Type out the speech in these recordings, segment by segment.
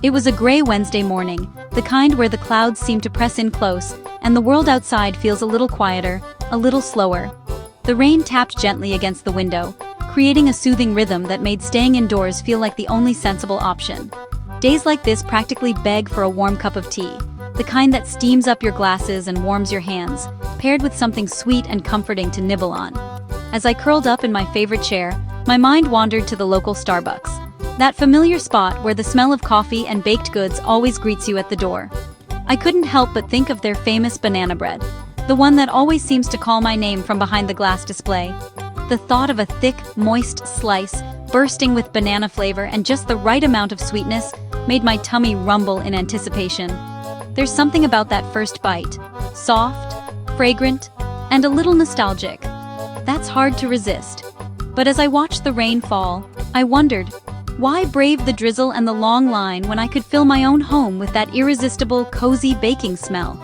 It was a gray Wednesday morning, the kind where the clouds seem to press in close, and the world outside feels a little quieter, a little slower. The rain tapped gently against the window, creating a soothing rhythm that made staying indoors feel like the only sensible option. Days like this practically beg for a warm cup of tea, the kind that steams up your glasses and warms your hands, paired with something sweet and comforting to nibble on. As I curled up in my favorite chair, my mind wandered to the local Starbucks, that familiar spot where the smell of coffee and baked goods always greets you at the door. I couldn't help but think of their famous banana bread, the one that always seems to call my name from behind the glass display. The thought of a thick, moist slice, bursting with banana flavor and just the right amount of sweetness, made my tummy rumble in anticipation. There's something about that first bite, soft, fragrant, and a little nostalgic. That's hard to resist. But as I watched the rain fall, I wondered, why brave the drizzle and the long line when I could fill my own home with that irresistible, cozy baking smell?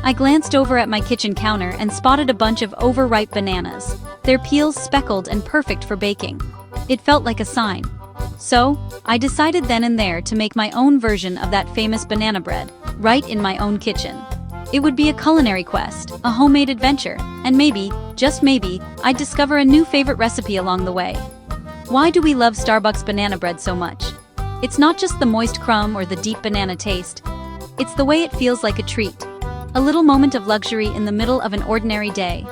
I glanced over at my kitchen counter and spotted a bunch of overripe bananas, their peels speckled and perfect for baking. It felt like a sign. So, I decided then and there to make my own version of that famous banana bread, right in my own kitchen. It would be a culinary quest, a homemade adventure, and maybe, just maybe, I'd discover a new favorite recipe along the way. Why do we love Starbucks banana bread so much? It's not just the moist crumb or the deep banana taste. It's the way it feels like a treat. A little moment of luxury in the middle of an ordinary day.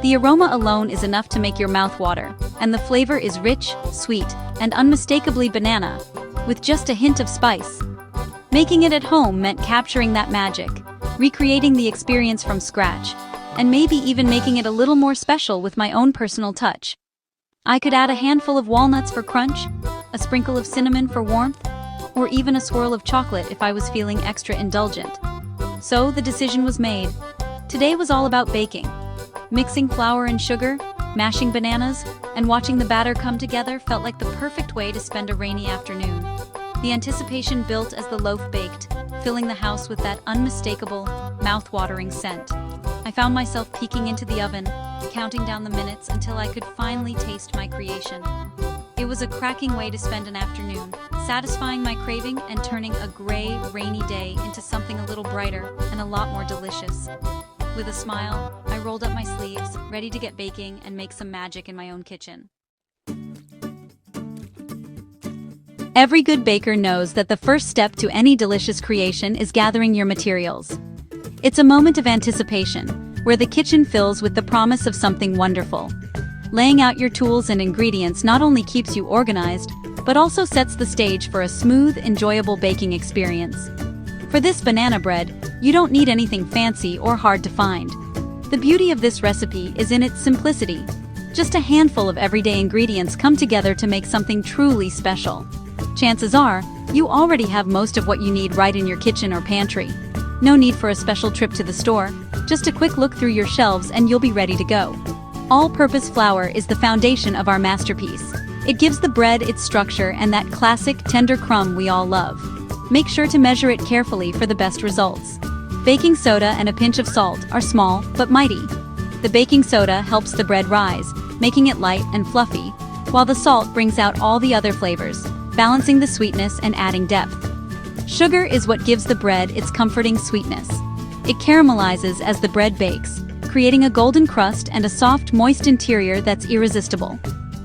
The aroma alone is enough to make your mouth water, and the flavor is rich, sweet, and unmistakably banana, with just a hint of spice. Making it at home meant capturing that magic, recreating the experience from scratch, and maybe even making it a little more special with my own personal touch. I could add a handful of walnuts for crunch, a sprinkle of cinnamon for warmth, or even a swirl of chocolate if I was feeling extra indulgent. So the decision was made. Today was all about baking. Mixing flour and sugar, mashing bananas, and watching the batter come together felt like the perfect way to spend a rainy afternoon. The anticipation built as the loaf baked, filling the house with that unmistakable, mouth-watering scent. I found myself peeking into the oven, counting down the minutes until I could finally taste my creation. It was a cracking way to spend an afternoon, satisfying my craving and turning a gray, rainy day into something a little brighter and a lot more delicious. With a smile, I rolled up my sleeves, ready to get baking and make some magic in my own kitchen. Every good baker knows that the first step to any delicious creation is gathering your materials. It's a moment of anticipation, where the kitchen fills with the promise of something wonderful. Laying out your tools and ingredients not only keeps you organized, but also sets the stage for a smooth, enjoyable baking experience. For this banana bread, you don't need anything fancy or hard to find. The beauty of this recipe is in its simplicity. Just a handful of everyday ingredients come together to make something truly special. Chances are, you already have most of what you need right in your kitchen or pantry. No need for a special trip to the store, just a quick look through your shelves and you'll be ready to go. All-purpose flour is the foundation of our masterpiece. It gives the bread its structure and that classic, tender crumb we all love. Make sure to measure it carefully for the best results. Baking soda and a pinch of salt are small but mighty. The baking soda helps the bread rise, making it light and fluffy, while the salt brings out all the other flavors, balancing the sweetness and adding depth. Sugar is what gives the bread its comforting sweetness. It caramelizes as the bread bakes, creating a golden crust and a soft, moist interior that's irresistible.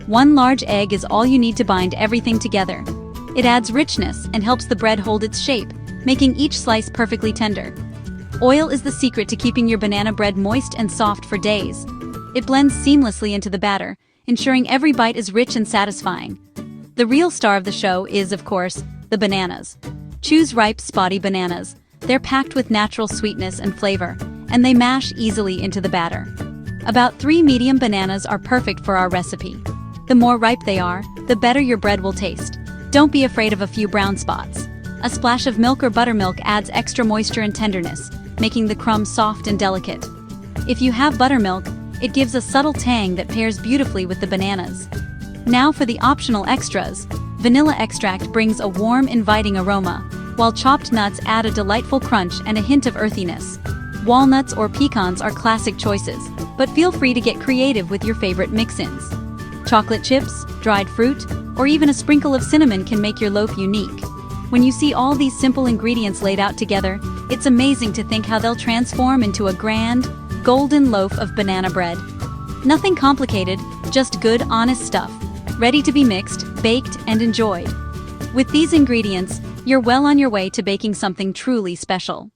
One large egg is all you need to bind everything together. It adds richness and helps the bread hold its shape, making each slice perfectly tender. Oil is the secret to keeping your banana bread moist and soft for days. It blends seamlessly into the batter, ensuring every bite is rich and satisfying. The real star of the show is, of course, the bananas. Choose ripe, spotty bananas. They're packed with natural sweetness and flavor, and they mash easily into the batter. About 3 medium bananas are perfect for our recipe. The more ripe they are, the better your bread will taste. Don't be afraid of a few brown spots. A splash of milk or buttermilk adds extra moisture and tenderness, making the crumb soft and delicate. If you have buttermilk, it gives a subtle tang that pairs beautifully with the bananas. Now for the optional extras. Vanilla extract brings a warm, inviting aroma, while chopped nuts add a delightful crunch and a hint of earthiness. Walnuts or pecans are classic choices, but feel free to get creative with your favorite mix-ins. Chocolate chips, dried fruit, or even a sprinkle of cinnamon can make your loaf unique. When you see all these simple ingredients laid out together, it's amazing to think how they'll transform into a grand, golden loaf of banana bread. Nothing complicated, just good, honest stuff, ready to be mixed, baked, and enjoyed. With these ingredients, you're well on your way to baking something truly special.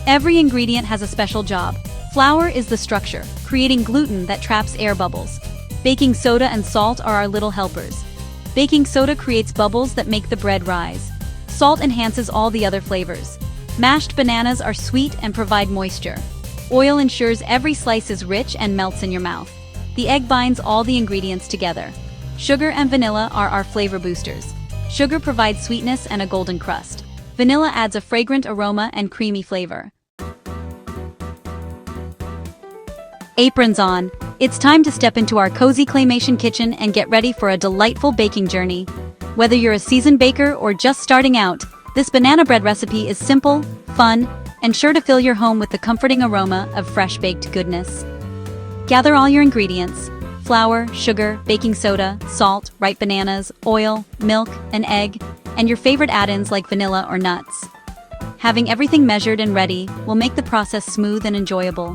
Every ingredient has a special job. Flour is the structure, creating gluten that traps air bubbles. Baking soda and salt are our little helpers. Baking soda creates bubbles that make the bread rise. Salt enhances all the other flavors. Mashed bananas are sweet and provide moisture. Oil ensures every slice is rich and melts in your mouth. The egg binds all the ingredients together. Sugar and vanilla are our flavor boosters. Sugar provides sweetness and a golden crust. Vanilla adds a fragrant aroma and creamy flavor. Aprons on. It's time to step into our cozy claymation kitchen and get ready for a delightful baking journey. Whether you're a seasoned baker or just starting out, this banana bread recipe is simple, fun, and sure to fill your home with the comforting aroma of fresh baked goodness. Gather all your ingredients: flour, sugar, baking soda, salt, ripe bananas, oil, milk, an egg, and your favorite add-ins like vanilla or nuts. Having everything measured and ready will make the process smooth and enjoyable.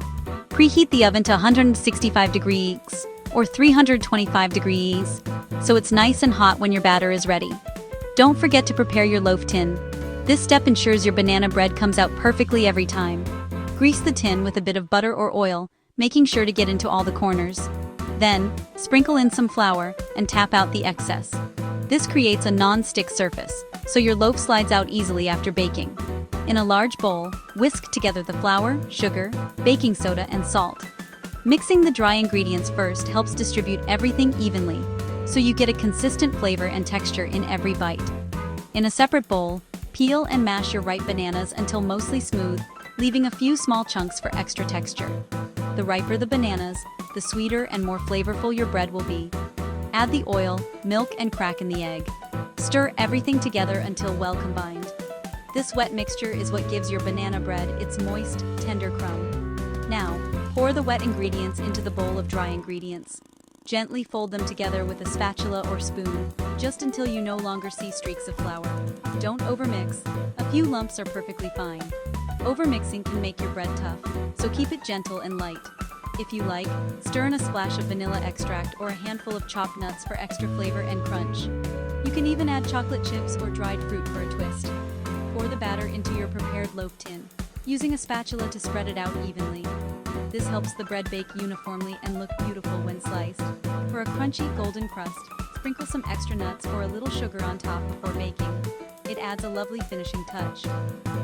Preheat the oven to 165 degrees or 325 degrees so it's nice and hot when your batter is ready. Don't forget to prepare your loaf tin. This step ensures your banana bread comes out perfectly every time. Grease the tin with a bit of butter or oil, making sure to get into all the corners. Then, sprinkle in some flour and tap out the excess. This creates a non-stick surface, so your loaf slides out easily after baking. In a large bowl, whisk together the flour, sugar, baking soda, and salt. Mixing the dry ingredients first helps distribute everything evenly, so you get a consistent flavor and texture in every bite. In a separate bowl, peel and mash your ripe bananas until mostly smooth, leaving a few small chunks for extra texture. The riper the bananas, the sweeter and more flavorful your bread will be. Add the oil, milk, and crack in the egg. Stir everything together until well combined. This wet mixture is what gives your banana bread its moist, tender crumb. Now, pour the wet ingredients into the bowl of dry ingredients. Gently fold them together with a spatula or spoon, just until you no longer see streaks of flour. Don't overmix. A few lumps are perfectly fine. Overmixing can make your bread tough, so keep it gentle and light. If you like, stir in a splash of vanilla extract or a handful of chopped nuts for extra flavor and crunch. You can even add chocolate chips or dried fruit for a twist. Pour the batter into your prepared loaf tin, using a spatula to spread it out evenly. This helps the bread bake uniformly and look beautiful when sliced. For a crunchy golden crust, sprinkle some extra nuts or a little sugar on top before baking. It adds a lovely finishing touch.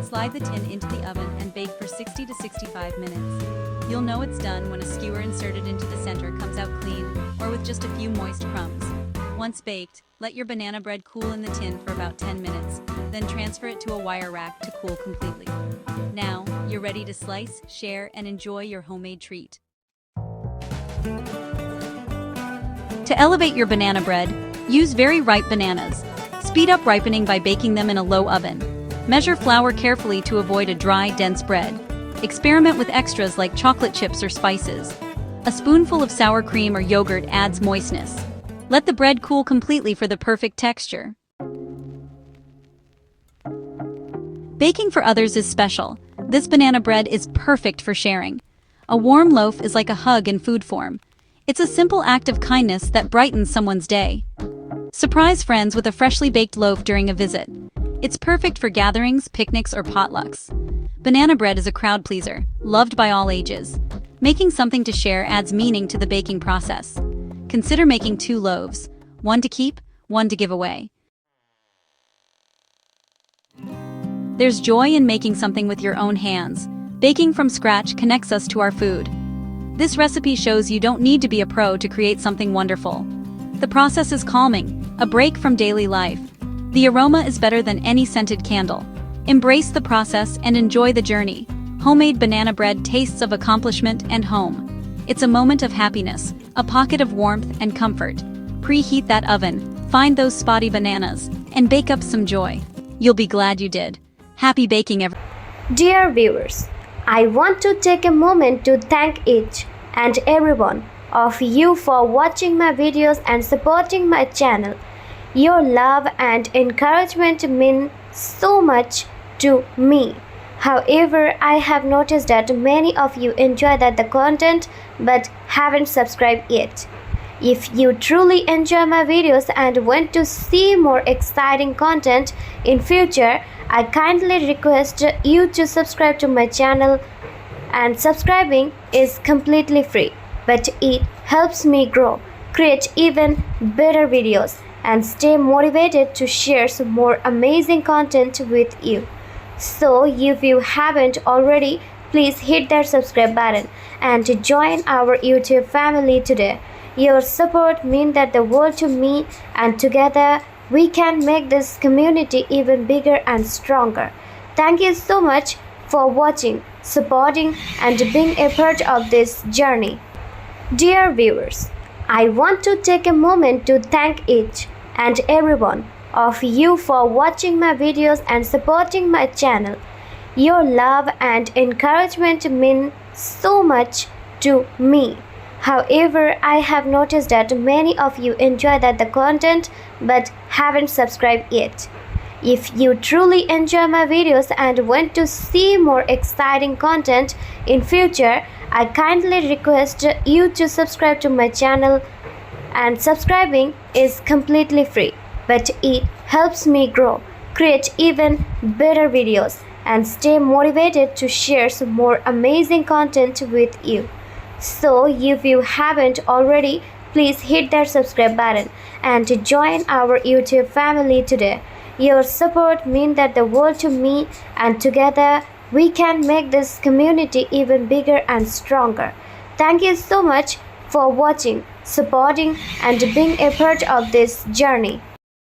Slide the tin into the oven and bake for 60 to 65 minutes. You'll know it's done when a skewer inserted into the center comes out clean or with just a few moist crumbs. Once baked, let your banana bread cool in the tin for about 10 minutes, then transfer it to a wire rack to cool completely. Now, you're ready to slice, share, and enjoy your homemade treat. To elevate your banana bread, use very ripe bananas. Speed up ripening by baking them in a low oven. Measure flour carefully to avoid a dry, dense bread. Experiment with extras like chocolate chips or spices. A spoonful of sour cream or yogurt adds moistness. Let the bread cool completely for the perfect texture. Baking for others is special. This banana bread is perfect for sharing. A warm loaf is like a hug in food form. It's a simple act of kindness that brightens someone's day. Surprise friends with a freshly baked loaf during a visit. It's perfect for gatherings, picnics, or potlucks. Banana bread is a crowd pleaser, loved by all ages. Making something to share adds meaning to the baking process. Consider making 2 loaves, one to keep, one to give away. There's joy in making something with your own hands. Baking from scratch connects us to our food. This recipe shows you don't need to be a pro to create something wonderful. The process is calming, a break from daily life. The aroma is better than any scented candle. Embrace the process and enjoy the journey. Homemade banana bread tastes of accomplishment and home. It's a moment of happiness, a pocket of warmth and comfort. Preheat that oven, find those spotty bananas, and bake up some joy. You'll be glad you did. Happy baking, everyone. Dear viewers, I want to take a moment to thank each and every one of you for watching my videos and supporting my channel. Your love and encouragement mean so much to me. However, I have noticed that many of you enjoy the content but haven't subscribed yet. If you truly enjoy my videos and want to see more exciting content in future, I kindly request you to subscribe to my channel, and subscribing is completely free, but it helps me grow, create even better videos, and stay motivated to share some more amazing content with you. So, if you haven't already, please hit that subscribe button and join our YouTube family today. Your support means the world to me, and together we can make this community even bigger and stronger. Thank you so much for watching, supporting, and being a part of this journey. Dear viewers, I want to take a moment to thank each and every one of you for watching my videos and supporting my channel. Your love and encouragement mean so much to me. However, I have noticed that many of you enjoy the content but haven't subscribed yet. If you truly enjoy my videos and want to see more exciting content in future, I kindly request you to subscribe to my channel, and subscribing is completely free, but it helps me grow, create even better videos, and stay motivated to share some more amazing content with you. So, if you haven't already, please hit that subscribe button and join our YouTube family today. Your support means the world to me, and together we can make this community even bigger and stronger. Thank you so much for watching, supporting, and being a part of this journey.